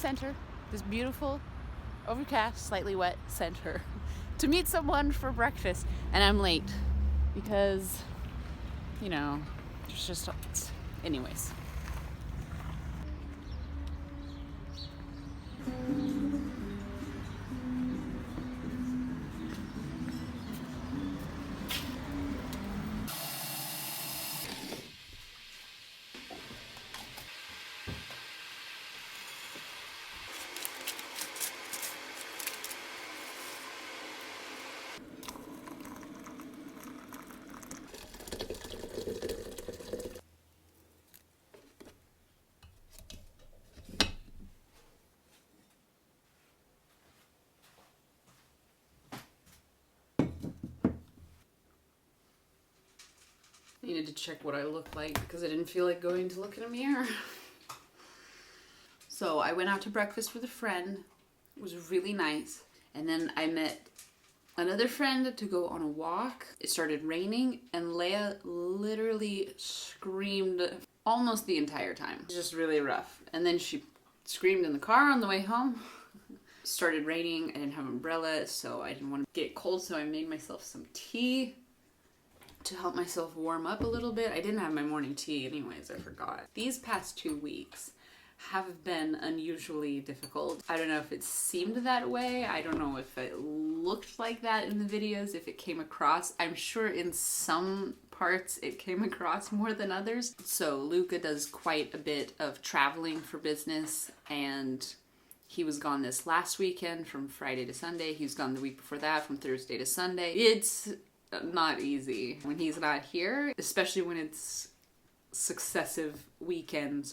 center, this beautiful, overcast, slightly wet center, to meet someone for breakfast, and I'm late because, you know, there's just, anyways. I needed to check what I looked like because I didn't feel like going to look in a mirror. So I went out to breakfast with a friend. It was really nice. And then I met another friend to go on a walk. It started raining and Leia literally screamed almost the entire time. It was just really rough. And then she screamed in the car on the way home. It started raining. I didn't have an umbrella, so I didn't want to get cold, so I made myself some tea to help myself warm up a little bit. I didn't have my morning tea anyways, I forgot. These past 2 weeks have been unusually difficult. I don't know if it seemed that way. I don't know if it looked like that in the videos, if it came across. I'm sure in some parts it came across more than others. So Luka does quite a bit of traveling for business, and he was gone this last weekend from Friday to Sunday. He was gone the week before that from Thursday to Sunday. It's not easy when he's not here, especially when it's successive weekends.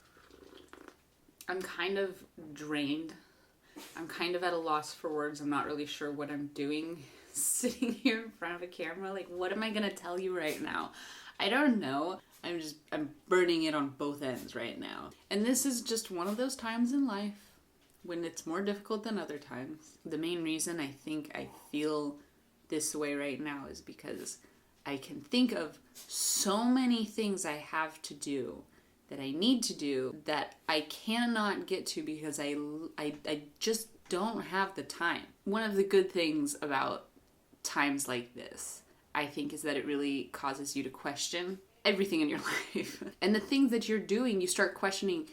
I'm kind of drained. I'm kind of at a loss for words. I'm not really sure what I'm doing sitting here in front of a camera. Like, what am I gonna tell you right now? I don't know. I'm burning it on both ends right now. And this is just one of those times in life when it's more difficult than other times. The main reason I think I feel this way right now is because I can think of so many things I have to do, that I need to do, that I cannot get to because I just don't have the time. One of the good things about times like this, I think, is that it really causes you to question everything in your life. And the things that you're doing, you start questioning,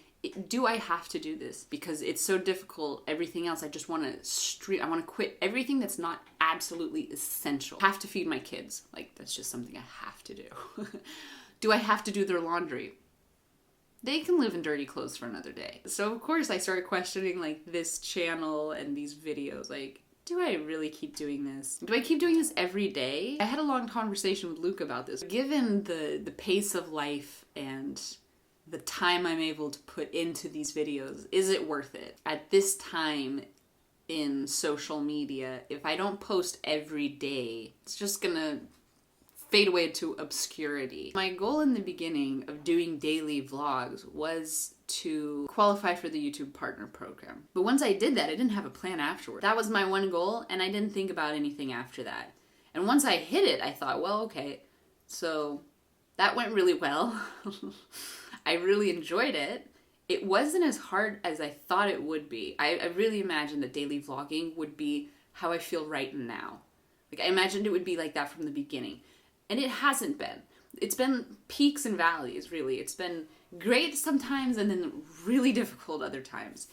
do I have to do this? Because it's so difficult. Everything else, I just want to I want to quit everything that's not absolutely essential. I have to feed my kids. Like, that's just something I have to do. Do I have to do their laundry? They can live in dirty clothes for another day. So of course I started questioning like this channel and these videos. Like, do I really keep doing this? Do I keep doing this every day? I had a long conversation with Luka about this. Given the pace of life and the time I'm able to put into these videos, is it worth it? At this time in social media, if I don't post every day, it's just gonna fade away to obscurity. My goal in the beginning of doing daily vlogs was to qualify for the YouTube Partner Program. But once I did that, I didn't have a plan afterward. That was my one goal, and I didn't think about anything after that. And once I hit it, I thought, well, okay, so that went really well. I really enjoyed it. It wasn't as hard as I thought it would be. I really imagined that daily vlogging would be how I feel right now. Like, I imagined it would be like that from the beginning. And it hasn't been. It's been peaks and valleys, really. It's been great sometimes and then really difficult other times.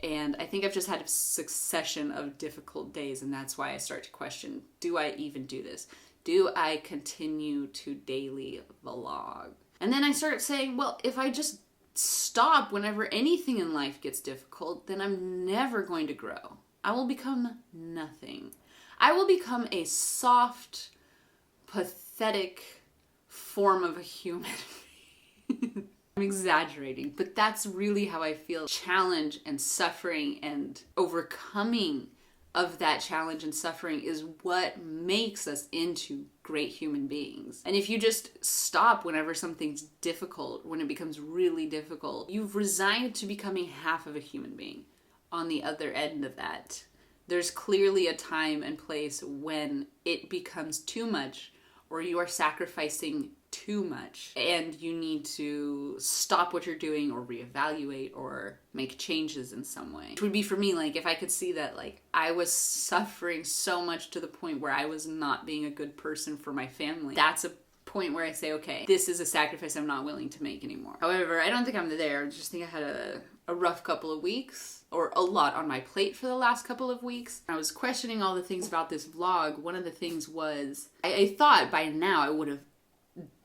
And I think I've just had a succession of difficult days, and that's why I start to question, do I even do this? Do I continue to daily vlog? And then I start saying, well, if I just stop whenever anything in life gets difficult, then I'm never going to grow. I will become nothing. I will become a soft, pathetic form of a human. I'm exaggerating, but that's really how I feel. Challenge and suffering and overcoming of that challenge and suffering is what makes us into great human beings. And if you just stop whenever something's difficult, when it becomes really difficult, you've resigned to becoming half of a human being. On the other end of that, there's clearly a time and place when it becomes too much, or you are sacrificing too much and you need to stop what you're doing or reevaluate or make changes in some way. Which would be for me, like, if I could see that, like, I was suffering so much to the point where I was not being a good person for my family. That's a point where I say, okay, this is a sacrifice I'm not willing to make anymore. However, I don't think I'm there. I just think I had a rough couple of weeks, or a lot on my plate for the last couple of weeks. I was questioning all the things about this vlog. One of the things was, I thought by now I would have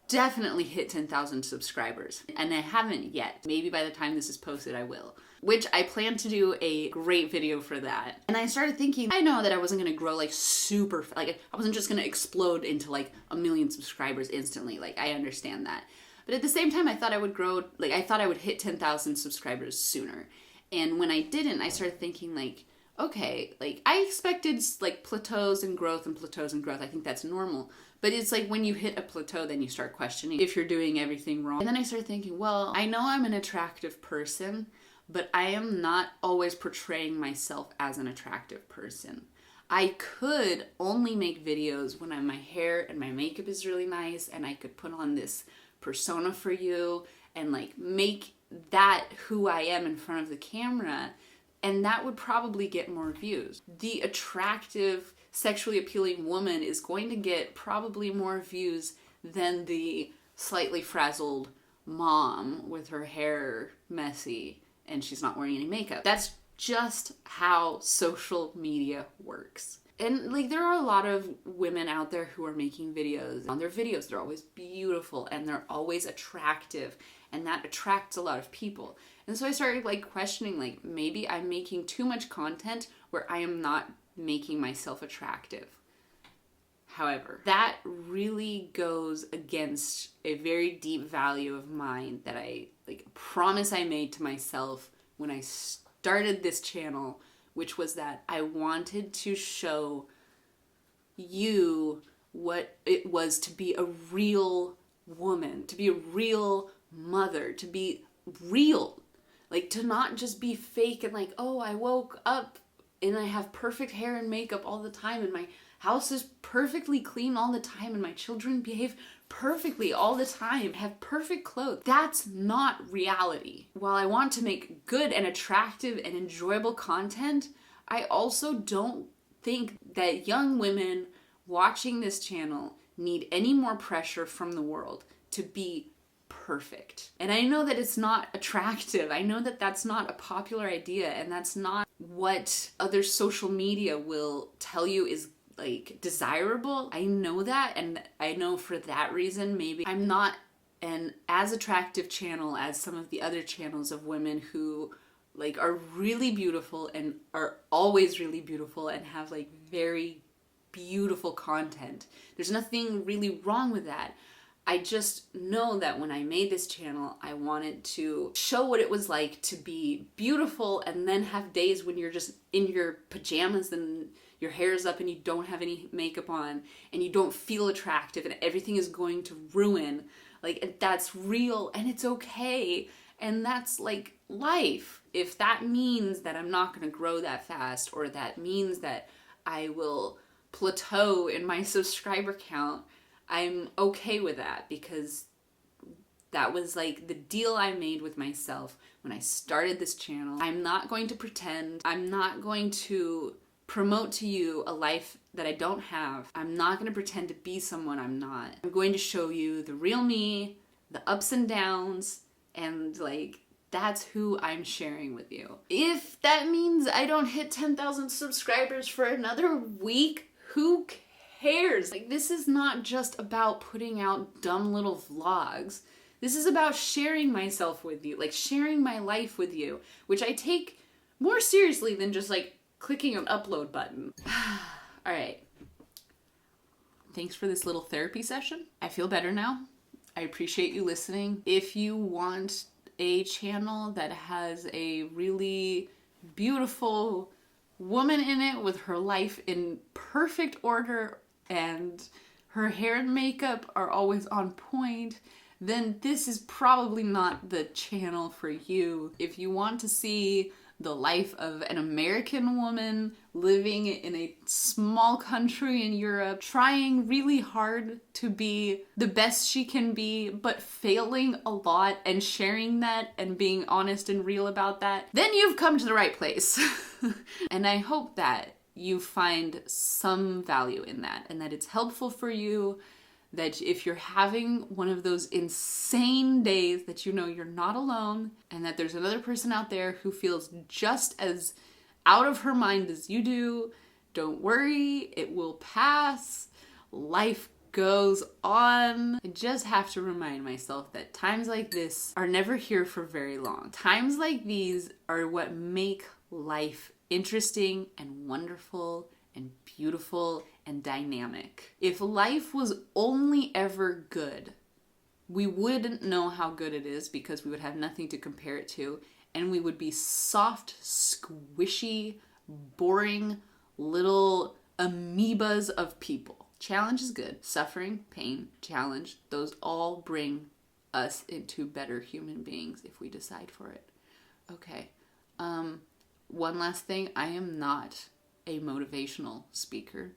definitely hit 10,000 subscribers, and I haven't yet. Maybe by the time this is posted I will, which I plan to do a great video for that. And I started thinking, I know that I wasn't gonna grow like super, like I wasn't just gonna explode into like 1 million subscribers instantly, like I understand that. But at the same time I thought I would grow, like I thought I would hit 10,000 subscribers sooner. And when I didn't, I started thinking like, okay, like I expected like plateaus and growth. I think that's normal. But it's like when you hit a plateau, then you start questioning if you're doing everything wrong. And then I started thinking, well, I know I'm an attractive person, but I am not always portraying myself as an attractive person. I could only make videos when my hair and my makeup is really nice, and I could put on this persona for you and like make that who I am in front of the camera, and that would probably get more views. The attractive, sexually appealing woman is going to get probably more views than the slightly frazzled mom with her hair messy and she's not wearing any makeup. That's just how social media works. And like there are a lot of women out there who are making videos. On their videos, they're always beautiful and they're always attractive, and that attracts a lot of people. And so I started like questioning, like maybe I'm making too much content where I am not making myself attractive. However, that really goes against a very deep value of mine that I, like, a promise I made to myself when I started this channel, which was that I wanted to show you what it was to be a real woman, to be a real mother, to be real. Like, to not just be fake and like, oh, I woke up and I have perfect hair and makeup all the time and my house is perfectly clean all the time and my children behave perfectly all the time, have perfect clothes. That's not reality. While I want to make good and attractive and enjoyable content, I also don't think that young women watching this channel need any more pressure from the world to be perfect. And I know that it's not attractive. I know that that's not a popular idea, and that's not what other social media will tell you is like desirable. I know that, and I know for that reason maybe I'm not an as attractive channel as some of the other channels of women who like are really beautiful and are always really beautiful and have like very beautiful content. There's nothing really wrong with that. I just know that when I made this channel, I wanted to show what it was like to be beautiful and then have days when you're just in your pajamas and your hair's up and you don't have any makeup on and you don't feel attractive and everything is going to ruin. Like, that's real and it's okay. And that's like life. If that means that I'm not going to grow that fast, or that means that I will plateau in my subscriber count, I'm okay with that, because that was like the deal I made with myself when I started this channel. I'm not going to pretend. I'm not going to promote to you a life that I don't have. I'm not going to pretend to be someone I'm not. I'm going to show you the real me, the ups and downs, and like that's who I'm sharing with you. If that means I don't hit 10,000 subscribers for another week, who cares? Like, this is not just about putting out dumb little vlogs. This is about sharing myself with you, like sharing my life with you, which I take more seriously than just like clicking an upload button. All right. Thanks for this little therapy session. I feel better now. I appreciate you listening. If you want a channel that has a really beautiful woman in it with her life in perfect order and her hair and makeup are always on point, then this is probably not the channel for you. If you want to see the life of an American woman living in a small country in Europe, trying really hard to be the best she can be, but failing a lot, and sharing that and being honest and real about that, then you've come to the right place. And I hope that you find some value in that, and that it's helpful for you, that if you're having one of those insane days, that you know you're not alone, and that there's another person out there who feels just as out of her mind as you do. Don't worry, it will pass. Life goes on. I just have to remind myself that times like this are never here for very long. Times like these are what make life interesting and wonderful and beautiful and dynamic. If life was only ever good, we wouldn't know how good it is, because we would have nothing to compare it to, and we would be soft, squishy, boring little amoebas of people. Challenge is good. Suffering, pain, challenge, those all bring us into better human beings if we decide for it. Okay. One last thing. I am not a motivational speaker.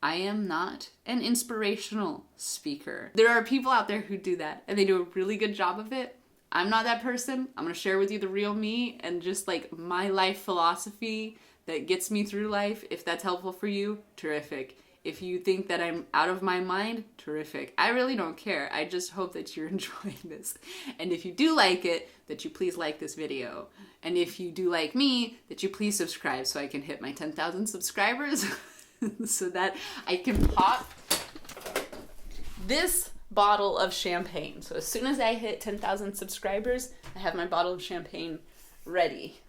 I am not an inspirational speaker. There are people out there who do that, and they do a really good job of it. I'm not that person. I'm gonna share with you the real me and just like my life philosophy that gets me through life. If that's helpful for you, terrific. If you think that I'm out of my mind, terrific. I really don't care. I just hope that you're enjoying this. And if you do like it, that you please like this video. And if you do like me, that you please subscribe so I can hit my 10,000 subscribers so that I can pop this bottle of champagne. So as soon as I hit 10,000 subscribers, I have my bottle of champagne ready.